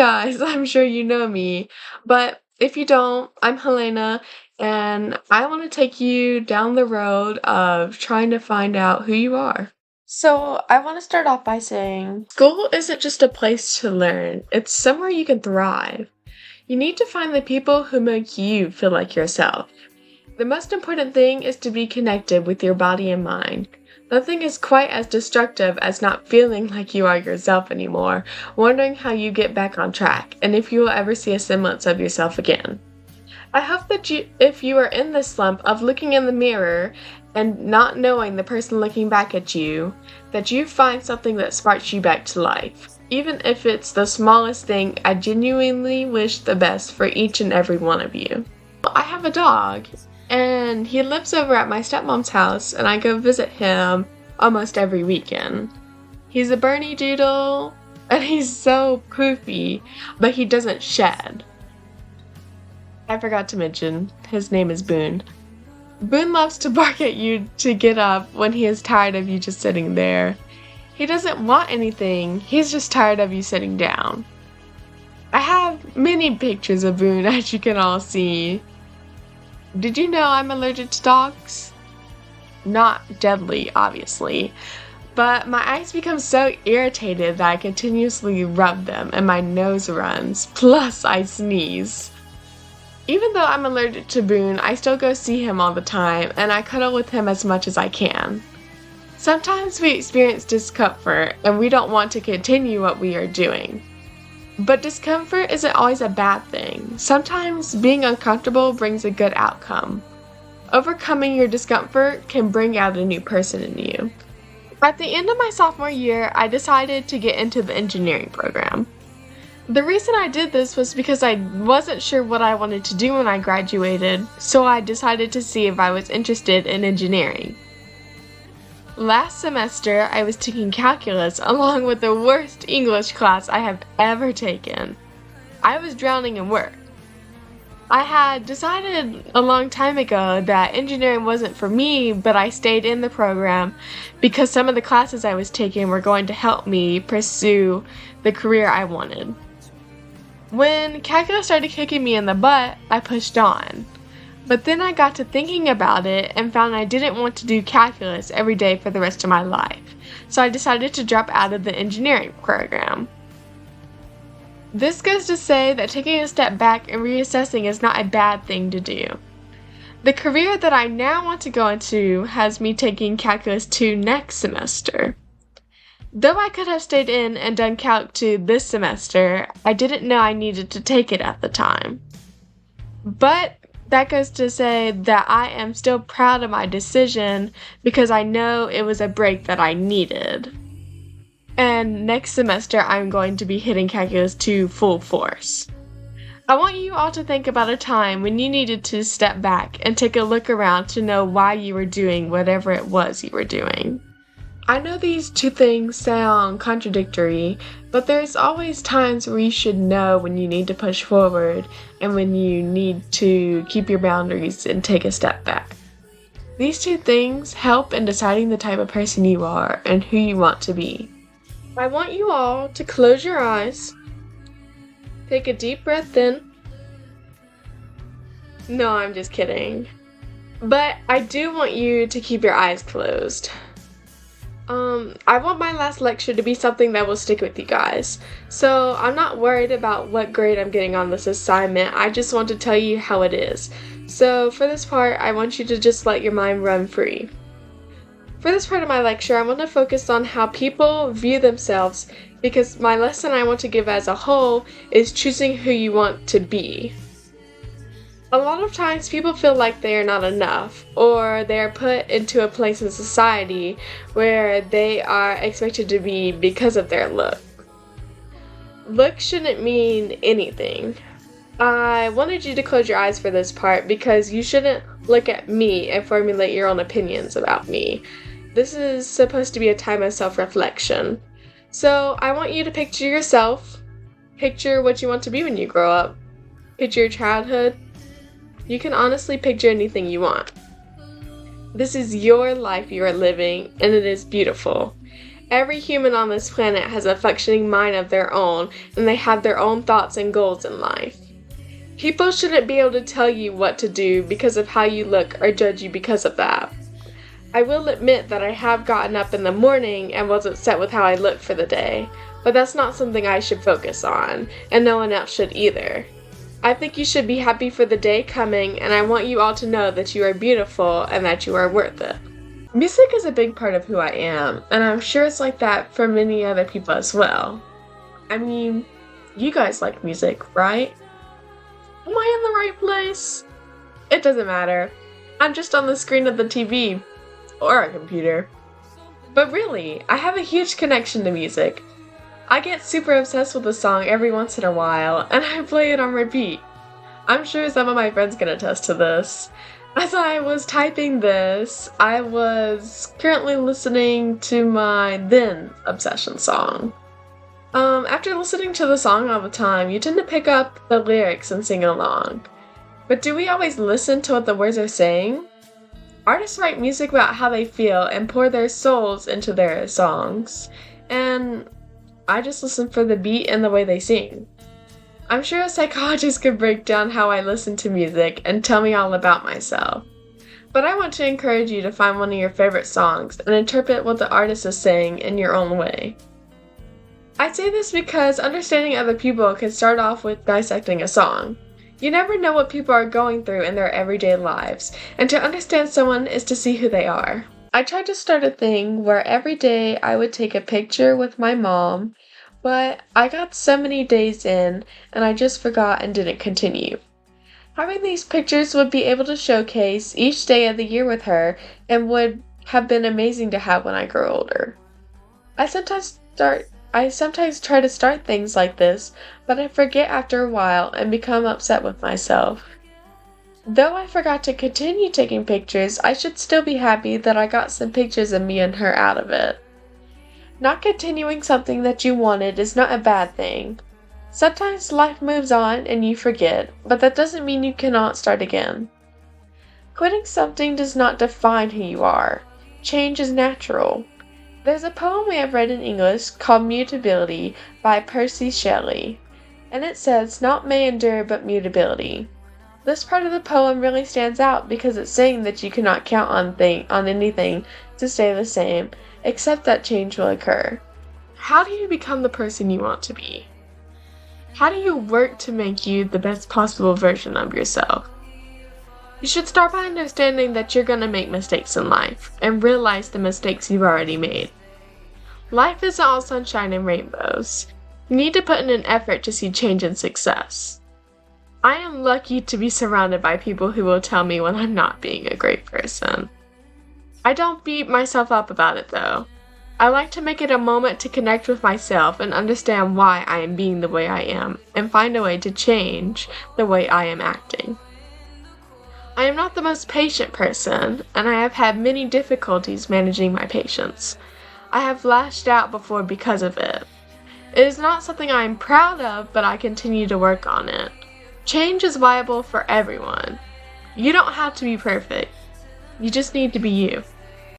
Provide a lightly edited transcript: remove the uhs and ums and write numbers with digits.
Guys, I'm sure you know me, but if you don't, I'm Helena, and I want to take you down the road of trying to find out who you are. So, I want to start off by saying school isn't just a place to learn, it's somewhere you can thrive. You need to find the people who make you feel like yourself. The most important thing is to be connected with your body and mind. Nothing is quite as destructive as not feeling like you are yourself anymore, wondering how you get back on track, and if you will ever see a semblance of yourself again. I hope that if you are in this slump of looking in the mirror and not knowing the person looking back at you, that you find something that sparks you back to life. Even if it's the smallest thing, I genuinely wish the best for each and every one of you. I have a dog, and he lives over at my stepmom's house, and I go visit him almost every weekend. He's a Bernie Doodle, and he's so poofy, but he doesn't shed. I forgot to mention, his name is Boone. Boone loves to bark at you to get up when he is tired of you just sitting there. He doesn't want anything, he's just tired of you sitting down. I have many pictures of Boone, as you can all see. Did you know I'm allergic to dogs? Not deadly, obviously, but my eyes become so irritated that I continuously rub them and my nose runs, plus I sneeze. Even though I'm allergic to Boone, I still go see him all the time, and I cuddle with him as much as I can. Sometimes we experience discomfort, and we don't want to continue what we are doing. But discomfort isn't always a bad thing. Sometimes being uncomfortable brings a good outcome. Overcoming your discomfort can bring out a new person in you. At the end of my sophomore year, I decided to get into the engineering program. The reason I did this was because I wasn't sure what I wanted to do when I graduated, so I decided to see if I was interested in engineering. Last semester, I was taking calculus along with the worst English class I have ever taken. I was drowning in work. I had decided a long time ago that engineering wasn't for me, but I stayed in the program because some of the classes I was taking were going to help me pursue the career I wanted. When calculus started kicking me in the butt, I pushed on. But then I got to thinking about it and found I didn't want to do calculus every day for the rest of my life, so I decided to drop out of the engineering program. This goes to say that taking a step back and reassessing is not a bad thing to do. The career that I now want to go into has me taking Calculus 2 next semester. Though I could have stayed in and done Calc 2 this semester, I didn't know I needed to take it at the time. But that goes to say that I am still proud of my decision because I know it was a break that I needed. And next semester I'm going to be hitting Calculus 2 full force. I want you all to think about a time when you needed to step back and take a look around to know why you were doing whatever it was you were doing. I know these two things sound contradictory, but there's always times where you should know when you need to push forward and when you need to keep your boundaries and take a step back. These two things help in deciding the type of person you are and who you want to be. I want you all to close your eyes, take a deep breath in. No, I'm just kidding. But I do want you to keep your eyes closed. I want my last lecture to be something that will stick with you guys. So I'm not worried about what grade I'm getting on this assignment, I just want to tell you how it is. So for this part, I want you to just let your mind run free. For this part of my lecture, I want to focus on how people view themselves because my lesson I want to give as a whole is choosing who you want to be. A lot of times people feel like they are not enough, or they are put into a place in society where they are expected to be because of their look. Look shouldn't mean anything. I wanted you to close your eyes for this part because you shouldn't look at me and formulate your own opinions about me. This is supposed to be a time of self-reflection. So I want you to picture yourself, picture what you want to be when you grow up, picture your childhood. You can honestly picture anything you want. This is your life you are living, and it is beautiful. Every human on this planet has a functioning mind of their own, and they have their own thoughts and goals in life. People shouldn't be able to tell you what to do because of how you look or judge you because of that. I will admit that I have gotten up in the morning and was upset with how I looked for the day, but that's not something I should focus on, and no one else should either. I think you should be happy for the day coming, and I want you all to know that you are beautiful and that you are worth it. Music is a big part of who I am, and I'm sure it's like that for many other people as well. I mean, you guys like music, right? Am I in the right place? It doesn't matter. I'm just on the screen of the TV, or a computer. But really, I have a huge connection to music. I get super obsessed with a song every once in a while, and I play it on repeat. I'm sure some of my friends can attest to this. As I was typing this, I was currently listening to my then obsession song. After listening to the song all the time, you tend to pick up the lyrics and sing along. But do we always listen to what the words are saying? Artists write music about how they feel and pour their souls into their songs, and I just listen for the beat and the way they sing. I'm sure a psychologist could break down how I listen to music and tell me all about myself. But I want to encourage you to find one of your favorite songs and interpret what the artist is saying in your own way. I say this because understanding other people can start off with dissecting a song. You never know what people are going through in their everyday lives, and to understand someone is to see who they are. I tried to start a thing where every day I would take a picture with my mom, but I got so many days in, and I just forgot and didn't continue. Having these pictures would be able to showcase each day of the year with her, and would have been amazing to have when I grow older. I sometimes try to start things like this, but I forget after a while and become upset with myself. Though I forgot to continue taking pictures, I should still be happy that I got some pictures of me and her out of it. Not continuing something that you wanted is not a bad thing. Sometimes life moves on and you forget, but that doesn't mean you cannot start again. Quitting something does not define who you are. Change is natural. There's a poem we have read in English called Mutability by Percy Shelley, and it says, "Naught may endure but mutability." This part of the poem really stands out because it's saying that you cannot count on anything to stay the same, except that change will occur. How do you become the person you want to be? How do you work to make you the best possible version of yourself? You should start by understanding that you're going to make mistakes in life, and realize the mistakes you've already made. Life isn't all sunshine and rainbows. You need to put in an effort to see change and success. I am lucky to be surrounded by people who will tell me when I'm not being a great person. I don't beat myself up about it though. I like to make it a moment to connect with myself and understand why I am being the way I am, and find a way to change the way I am acting. I am not the most patient person, and I have had many difficulties managing my patience. I have lashed out before because of it. It is not something I am proud of, but I continue to work on it. Change is viable for everyone. You don't have to be perfect. You just need to be you.